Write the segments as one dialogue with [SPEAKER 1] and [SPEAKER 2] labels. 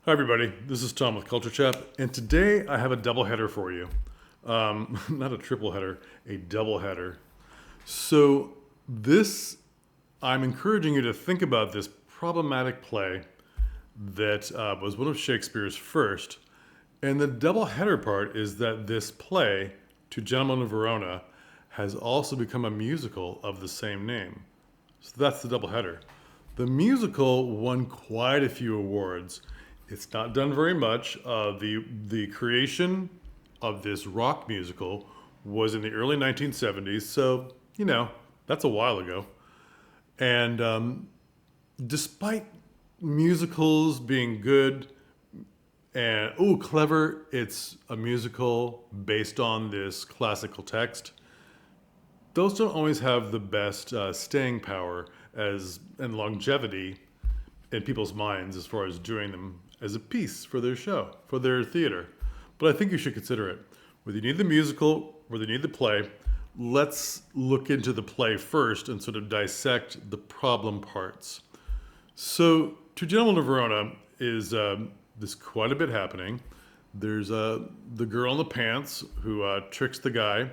[SPEAKER 1] Hi, everybody. This is Tom with Culture Chap, and today I have a double header for you. Not a triple header, a double header. So, I'm encouraging you to think about this problematic play that was one of Shakespeare's first. And the double header part is that this play, To Gentlemen of Verona, has also become a musical of the same name. So that's the double header. The musical won quite a few awards. It's not done very much. The creation of this rock musical was in the early 1970s, so that's a while ago. And despite musicals being good and clever, it's a musical based on this classical text. Those don't always have the best staying power and longevity in people's minds as far as doing them as a piece for their show, for their theater. But I think you should consider it. Whether you need the musical, whether you need the play, let's look into the play first and sort of dissect the problem parts. So, To Gentlemen of Verona is there's quite a bit happening. There's the girl in the pants who tricks the guy,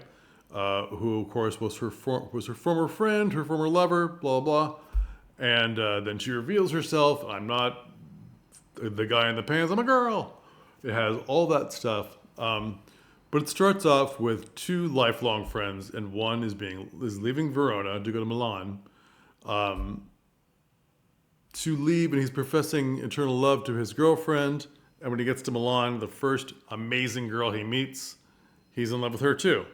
[SPEAKER 1] who of course was her former friend, her former lover, blah blah. And then she reveals herself. I'm not the guy in the pants. I'm a girl. It has all that stuff. But it starts off with two lifelong friends, and one is leaving Verona to go to Milan. To leave, and he's professing eternal love to his girlfriend. And when he gets to Milan, the first amazing girl he meets, he's in love with her too.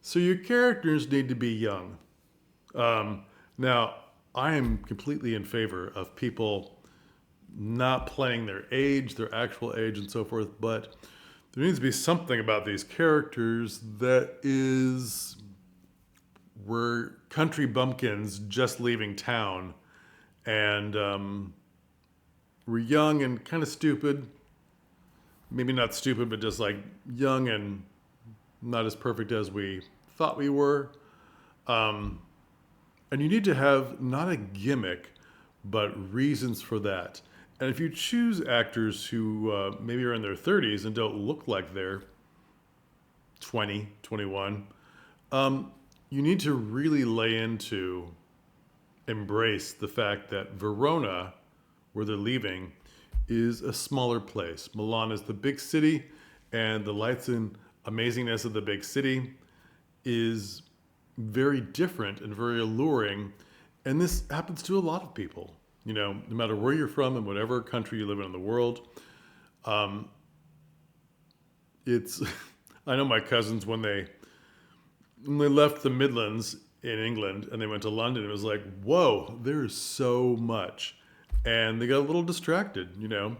[SPEAKER 1] So your characters need to be young. Now, I am completely in favor of people not playing their age, their actual age, and so forth, but there needs to be something about these characters that is we're country bumpkins just leaving town, and we're young and kind of stupid. Maybe not stupid, but just like young and not as perfect as we thought we were. And you need to have not a gimmick, but reasons for that. And if you choose actors who maybe are in their 30s and don't look like they're 20, 21, you need to really lay into, embrace the fact that Verona, where they're leaving, is a smaller place. Milan is the big city, and the lights and amazingness of the big city is very different and very alluring. And this happens to a lot of people, no matter where you're from and whatever country you live in the world. It's, I know my cousins, when they left the Midlands in England and they went to London, it was like, whoa, there's so much. And they got a little distracted, a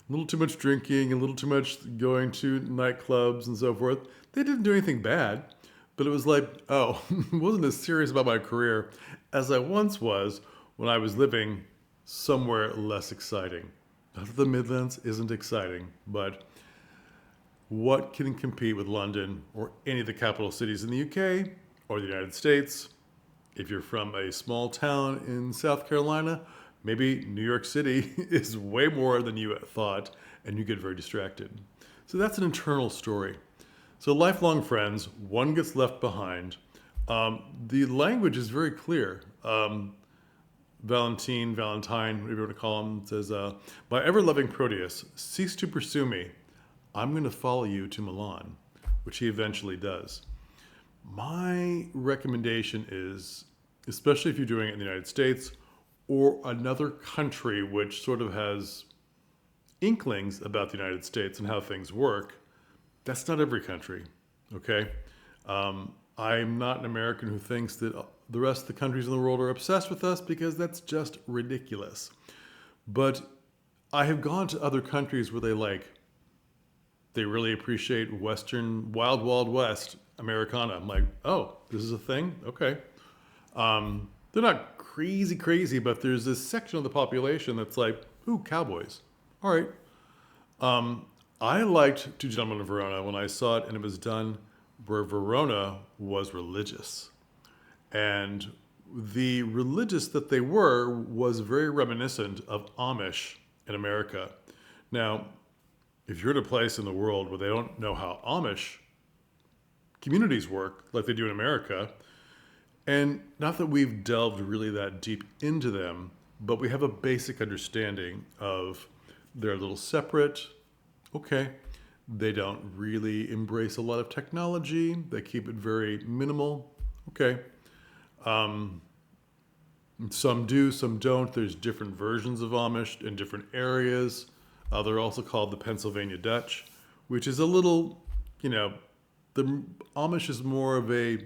[SPEAKER 1] little too much drinking, a little too much going to nightclubs and so forth. They didn't do anything bad. But it was like, I wasn't as serious about my career as I once was when I was living somewhere less exciting. Not that the Midlands isn't exciting, but what can compete with London or any of the capital cities in the UK or the United States? If you're from a small town in South Carolina, maybe New York City is way more than you thought, and you get very distracted. So that's an internal story. So lifelong friends, one gets left behind. The language is very clear. Valentine, whatever you want to call him, says, "My ever-loving Proteus, cease to pursue me. I'm going to follow you to Milan," which he eventually does. My recommendation is, especially if you're doing it in the United States or another country which sort of has inklings about the United States and how things work, that's not every country, okay? I'm not an American who thinks that the rest of the countries in the world are obsessed with us, because that's just ridiculous. But I have gone to other countries where they really appreciate Western, wild, wild West Americana. I'm like, oh, this is a thing? Okay. They're not crazy, but there's this section of the population that's like, ooh, cowboys. All right. I liked Two Gentlemen of Verona when I saw it, and it was done where Verona was religious. And the religious that they were was very reminiscent of Amish in America. Now, if you're in a place in the world where they don't know how Amish communities work like they do in America, and not that we've delved really that deep into them, but we have a basic understanding of they're a little separate. Okay. They don't really embrace a lot of technology. They keep it very minimal. Okay. Some do, some don't. There's different versions of Amish in different areas. They're also called the Pennsylvania Dutch, which is a little, you know, the Amish is more of a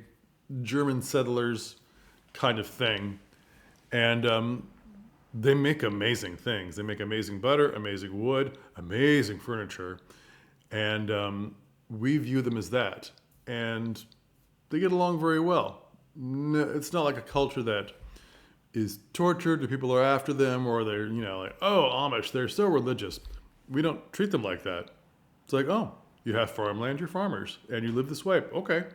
[SPEAKER 1] German settlers kind of thing. And they make amazing things. They make amazing butter, amazing wood, amazing furniture. And we view them as that. And they get along very well. No, it's not like a culture that is tortured, or people are after them, or they're, like, oh, Amish, they're so religious. We don't treat them like that. It's like, oh, you have farmland, you're farmers, and you live this way. Okay.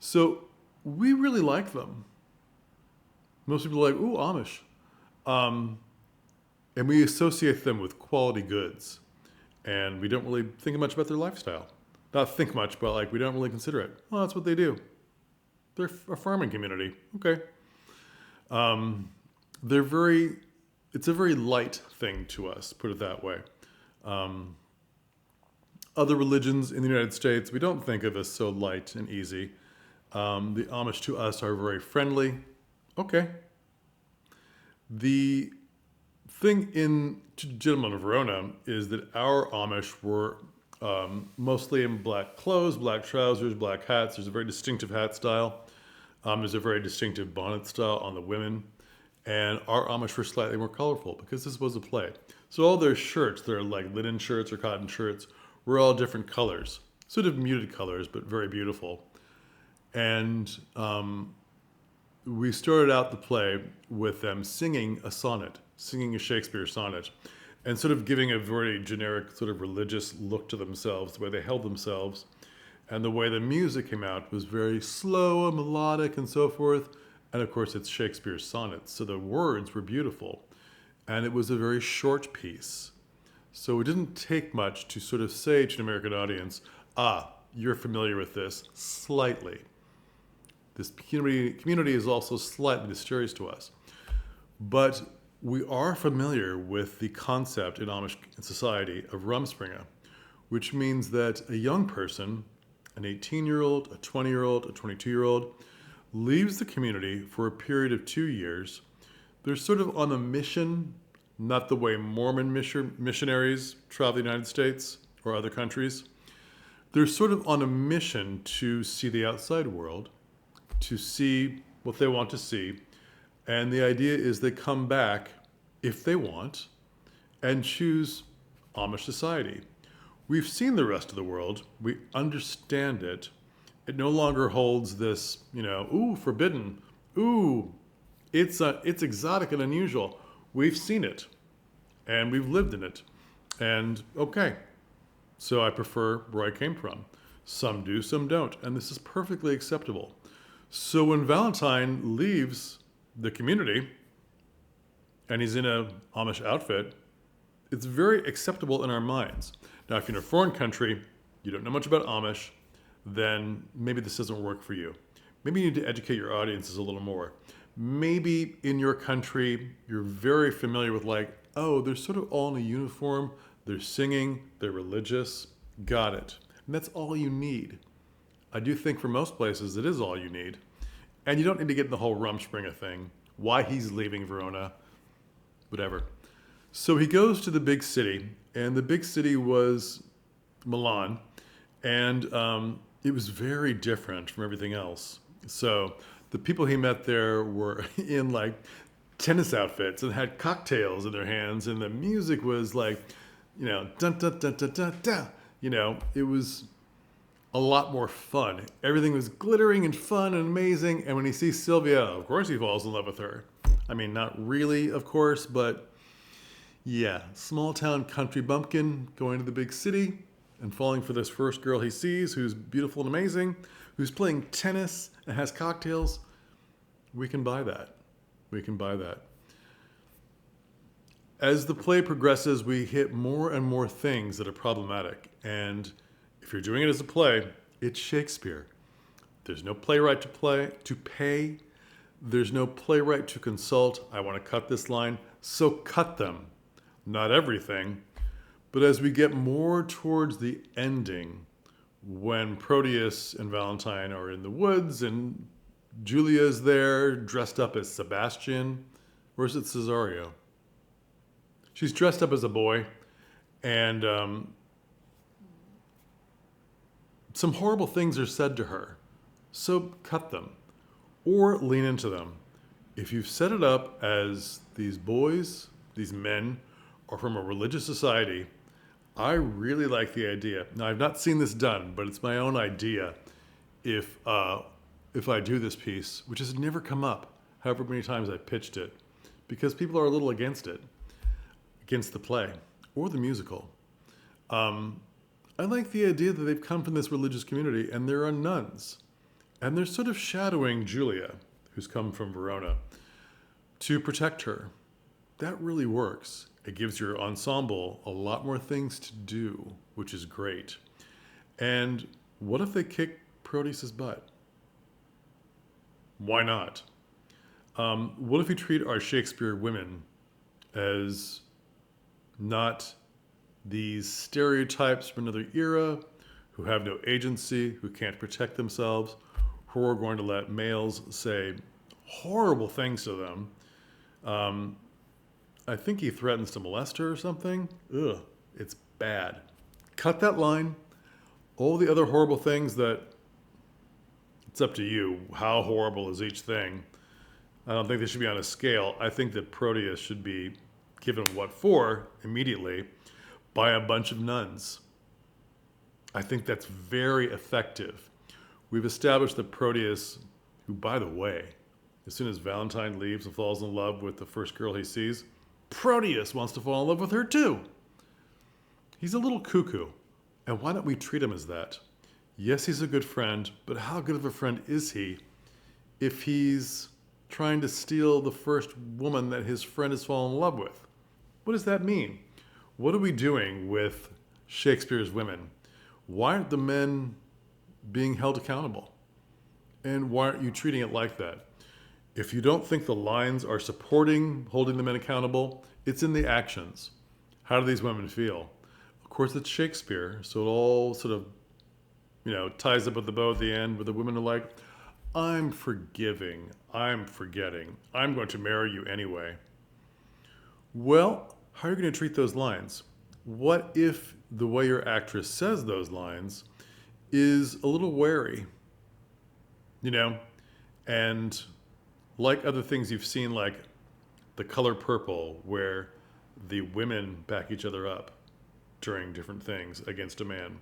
[SPEAKER 1] So we really like them. Most people are like, ooh, Amish. And we associate them with quality goods. And we don't really think much about their lifestyle. Not think much, but like we don't really consider it. Well, that's what they do. They're a farming community. Okay. It's a very light thing to us, put it that way. Other religions in the United States, we don't think of as so light and easy. The Amish to us are very friendly. Okay. The thing in Gentlemen of Verona is that our Amish were mostly in black clothes, black trousers, black hats. There's a very distinctive hat style. There's a very distinctive bonnet style on the women. And our Amish were slightly more colorful because this was a play. So all their shirts, their like linen shirts or cotton shirts, were all different colors. Sort of muted colors, but very beautiful. And we started out the play with them singing a sonnet, singing a Shakespeare sonnet, and sort of giving a very generic sort of religious look to themselves, the way they held themselves. And the way the music came out was very slow and melodic and so forth. And of course, it's Shakespeare's sonnets, so the words were beautiful. And it was a very short piece. So it didn't take much to sort of say to an American audience, you're familiar with this slightly. This community is also slightly mysterious to us. But we are familiar with the concept in Amish society of rumspringa, which means that a young person, an 18-year-old, a 20-year-old, a 22-year-old, leaves the community for a period of 2 years. They're sort of on a mission, not the way Mormon missionaries travel the United States or other countries. They're sort of on a mission to see the outside world, to see what they want to see. And the idea is they come back, if they want, and choose Amish society. We've seen the rest of the world. We understand it. It no longer holds this, ooh, forbidden. Ooh, it's exotic and unusual. We've seen it, and we've lived in it. And okay, so I prefer where I came from. Some do, some don't. And this is perfectly acceptable. So when Valentine leaves the community and he's in a Amish outfit, it's very acceptable in our minds. Now, if you're in a foreign country, you don't know much about Amish, then maybe this doesn't work for you. Maybe you need to educate your audiences a little more. Maybe in your country, you're very familiar with they're sort of all in a uniform, they're singing, they're religious, got it. And that's all you need. I do think for most places it is all you need. And you don't need to get in the whole Rumspringa thing, why he's leaving Verona, whatever. So he goes to the big city, and the big city was Milan, and it was very different from everything else. So the people he met there were in tennis outfits and had cocktails in their hands, and the music was dun dun dun dun dun dun. It was a lot more fun. Everything was glittering and fun and amazing. And when he sees Sylvia, of course he falls in love with her. I mean, not really, of course, but yeah, small town country bumpkin going to the big city and falling for this first girl he sees who's beautiful and amazing, who's playing tennis and has cocktails. We can buy that. We can buy that. As the play progresses, we hit more and more things that are problematic. And if you're doing it as a play, it's Shakespeare. There's no playwright to pay. There's no playwright to consult. I want to cut this line, so cut them. Not everything, but as we get more towards the ending, when Proteus and Valentine are in the woods and Julia's there dressed up as Sebastian, or is it Cesario? She's dressed up as a boy, and some horrible things are said to her. So cut them, or lean into them. If you've set it up as these boys, these men, are from a religious society, I really like the idea. Now, I've not seen this done, but it's my own idea. If I do this piece, which has never come up, however many times I pitched it, because people are a little against it, against the play or the musical. I like the idea that they've come from this religious community and there are nuns. And they're sort of shadowing Julia, who's come from Verona, to protect her. That really works. It gives your ensemble a lot more things to do, which is great. And what if they kick Proteus's butt? Why not? What if we treat our Shakespeare women as not these stereotypes from another era, who have no agency, who can't protect themselves, who are going to let males say horrible things to them. I think he threatens to molest her or something. Ugh, it's bad. Cut that line. All the other horrible things that, it's up to you. How horrible is each thing? I don't think they should be on a scale. I think that Proteus should be given what for immediately by a bunch of nuns. I think that's very effective. We've established that Proteus, who, by the way, as soon as Valentine leaves and falls in love with the first girl he sees, Proteus wants to fall in love with her too. He's a little cuckoo. And why don't we treat him as that? Yes, he's a good friend, but how good of a friend is he if he's trying to steal the first woman that his friend has fallen in love with? What does that mean? What are we doing with Shakespeare's women? Why aren't the men being held accountable? And why aren't you treating it like that? If you don't think the lines are supporting holding the men accountable, it's in the actions. How do these women feel? Of course, it's Shakespeare, so it all sort of, ties up with the bow at the end, where the women are like, I'm forgiving, I'm forgetting, I'm going to marry you anyway. Well, how are you going to treat those lines? What if the way your actress says those lines is a little wary? And like other things you've seen, like The Color Purple, where the women back each other up during different things against a man.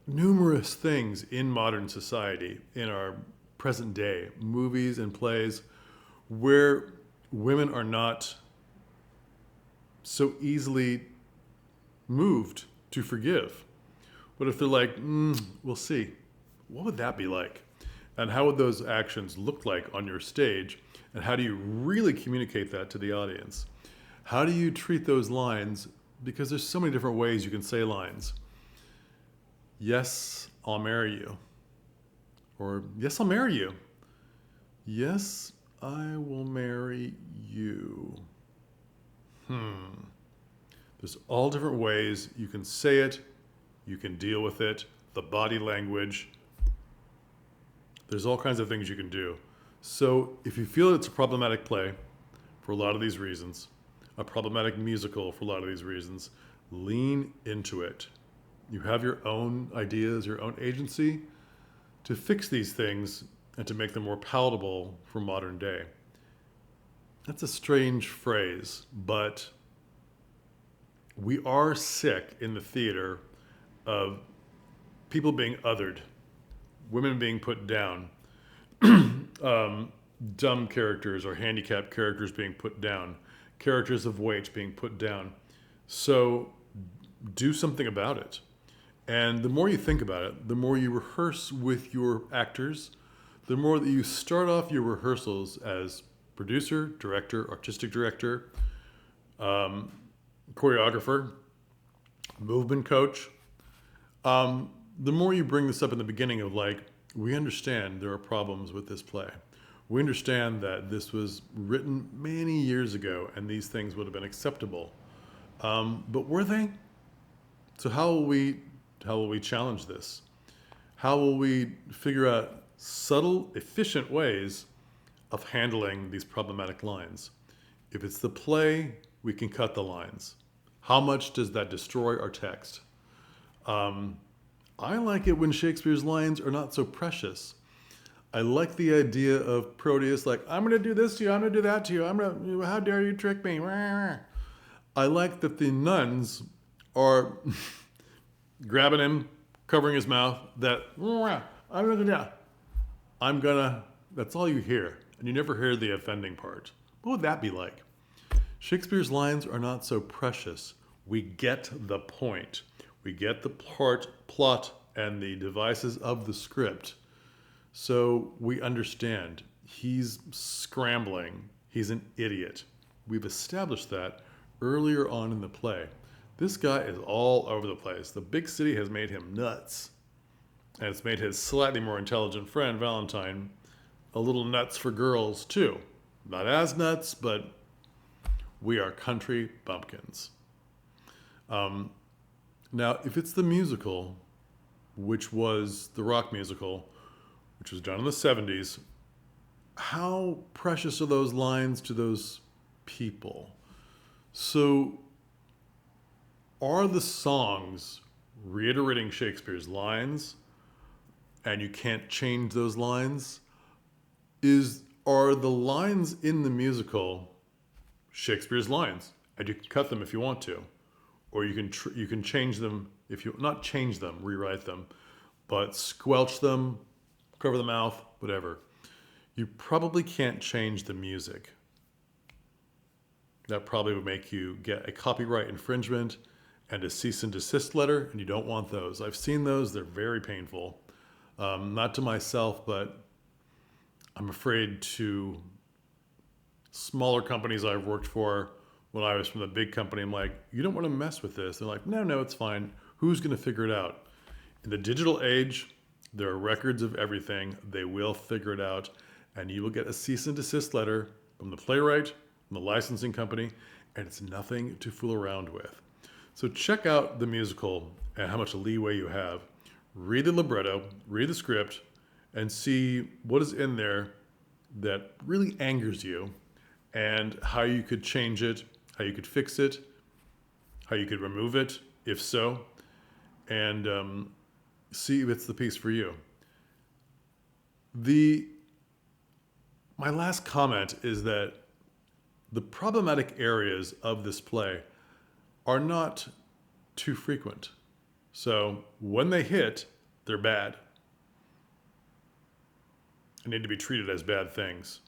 [SPEAKER 1] Numerous things in modern society, in our present day, movies and plays, where women are not so easily moved to forgive. But if they're like, we'll see, what would that be like? And how would those actions look like on your stage? And how do you really communicate that to the audience? How do you treat those lines? Because there's so many different ways you can say lines. Yes, I'll marry you. Or, yes, I'll marry you. Yes, I will marry you. There's all different ways you can say it, you can deal with it, the body language. There's all kinds of things you can do. So if you feel it's a problematic play for a lot of these reasons, a problematic musical for a lot of these reasons, lean into it. You have your own ideas, your own agency to fix these things and to make them more palatable for modern day. That's a strange phrase, but we are sick in the theater of people being othered, women being put down, dumb characters or handicapped characters being put down, characters of weight being put down. So do something about it. And the more you think about it, the more you rehearse with your actors, the more that you start off your rehearsals as producer, director, artistic director, choreographer, movement coach. The more you bring this up in the beginning of like, we understand there are problems with this play. We understand that this was written many years ago and these things would have been acceptable. But were they? So how will we challenge this? How will we figure out subtle, efficient ways of handling these problematic lines? If it's the play, we can cut the lines. How much does that destroy our text? I like it when Shakespeare's lines are not so precious. I like the idea of Proteus, like, I'm going to do this to you, I'm going to do that to you, how dare you trick me? I like that the nuns are grabbing him, covering his mouth, I'm gonna, that's all you hear. And you never hear the offending part. What would that be like? Shakespeare's lines are not so precious. We get the point. We get the plot and the devices of the script. So we understand he's scrambling. He's an idiot. We've established that earlier on in the play. This guy is all over the place. The big city has made him nuts. And it's made his slightly more intelligent friend, Valentine, a little nuts for girls, too. Not as nuts, but we are country bumpkins. Now, if it's the musical, which was the rock musical, which was done in the 70s, how precious are those lines to those people? So, are the songs reiterating Shakespeare's lines, and you can't change those lines? Are the lines in the musical Shakespeare's lines, and you can cut them if you want to, or you can change them if you not change them, rewrite them, but squelch them, cover the mouth, whatever. You probably can't change the music. That probably would make you get a copyright infringement and a cease and desist letter, and you don't want those. I've seen those; they're very painful. Not to myself, but I'm afraid to smaller companies I've worked for. When I was from the big company, I'm like, you don't want to mess with this. They're like, no, it's fine. Who's going to figure it out? In the digital age, there are records of everything. They will figure it out. And you will get a cease and desist letter from the playwright, from the licensing company, and it's nothing to fool around with. So check out the musical and how much leeway you have. Read the libretto, read the script, and see what is in there that really angers you and how you could change it, how you could fix it, how you could remove it, if so, and see if it's the piece for you. My last comment is that the problematic areas of this play are not too frequent. So when they hit, they're bad. They need to be treated as bad things,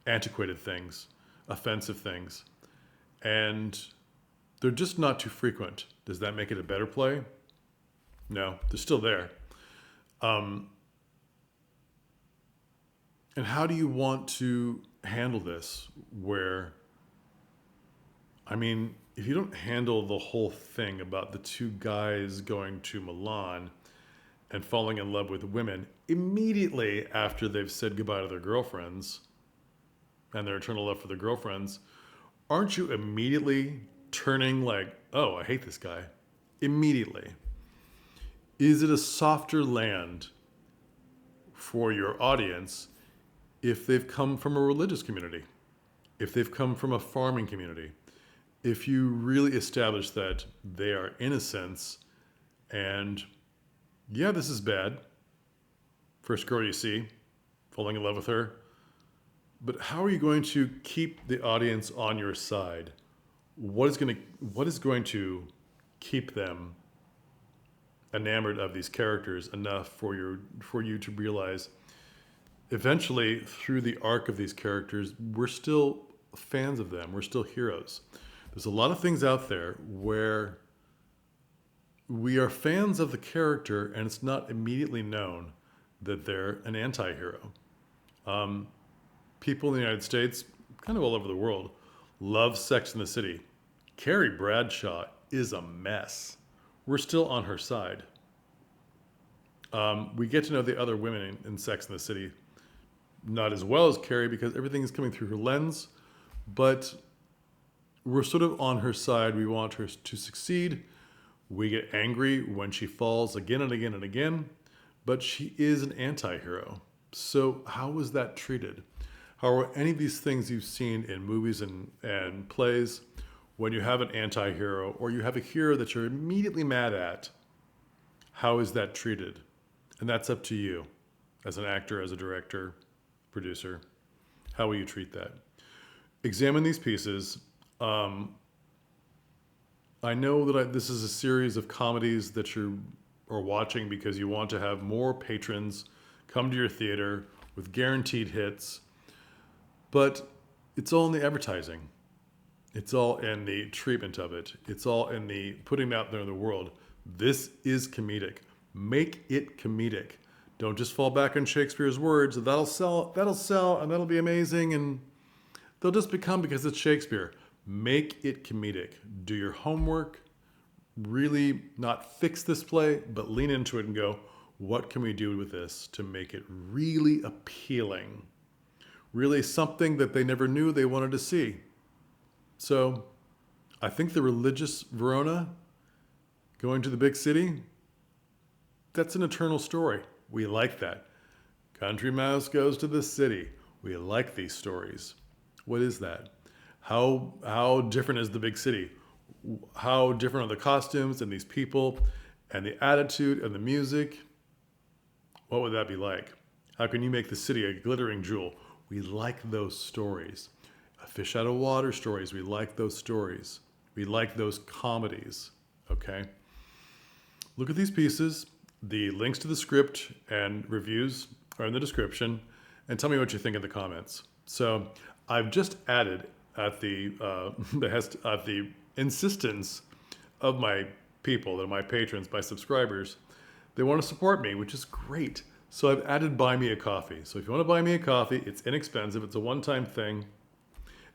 [SPEAKER 1] antiquated things, offensive things. And they're just not too frequent. Does that make it a better play? No, they're still there. And how do you want to handle this where, if you don't handle the whole thing about the two guys going to Milan and falling in love with women immediately after they've said goodbye to their girlfriends and their eternal love for their girlfriends, aren't you immediately turning like, oh, I hate this guy? Immediately. Is it a softer land for your audience if they've come from a religious community? If they've come from a farming community? If you really establish that they are innocents and, yeah, this is bad. First girl you see, falling in love with her. But how are you going to keep the audience on your side? What is going to keep them enamored of these characters enough for you to realize eventually through the arc of these characters, we're still fans of them. We're still heroes. There's a lot of things out there where we are fans of the character and it's not immediately known that they're an anti-hero. People in the United States, kind of all over the world, love Sex and the City. Carrie Bradshaw is a mess. We're still on her side. We get to know the other women in Sex and the City not as well as Carrie because everything is coming through her lens, but we're sort of on her side. We want her to succeed. We get angry when she falls again and again and again, but she is an anti-hero. So how is that treated? How are any of these things you've seen in movies and plays when you have an anti-hero or you have a hero that you're immediately mad at, how is that treated? And that's up to you as an actor, as a director, producer. How will you treat that? Examine these pieces. I know that this is a series of comedies that you are watching because you want to have more patrons come to your theater with guaranteed hits, but it's all in the advertising. It's all in the treatment of it. It's all in the putting it out there in the world. This is comedic. Make it comedic. Don't just fall back on Shakespeare's words. That'll sell, and that'll be amazing, and they'll just become because it's Shakespeare. Make it comedic. Do your homework. Really not fix this play, but lean into it and go, what can we do with this to make it really appealing? Really something that they never knew they wanted to see. So I think the religious Verona going to the big city, that's an eternal story. We like that. Country Mouse goes to the city. We like these stories. What is that? How different is the big city? How different are the costumes and these people and the attitude and the music? What would that be like? How can you make the city a glittering jewel? We like those stories. Fish out of water stories. We like those stories. We like those comedies. Okay? Look at these pieces. The links to the script and reviews are in the description, and tell me what you think in the comments. So I've just added at the at the insistence of my people, that are my patrons, my subscribers, they want to support me, which is great. So I've added Buy Me a Coffee. So if you want to buy me a coffee, it's inexpensive. It's a one-time thing,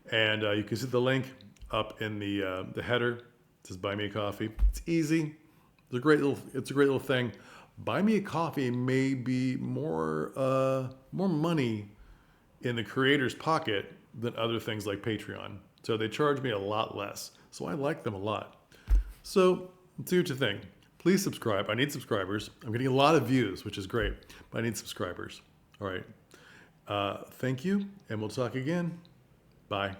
[SPEAKER 1] and you can see the link up in the header. It says Buy Me a Coffee. It's easy. It's a great little thing. Buy Me a Coffee may be more money in the creator's pocket than other things like Patreon. So they charge me a lot less. So I like them a lot. So let's see what you think. Please subscribe. I need subscribers. I'm getting a lot of views, which is great, but I need subscribers. All right. Thank you, and we'll talk again. Bye.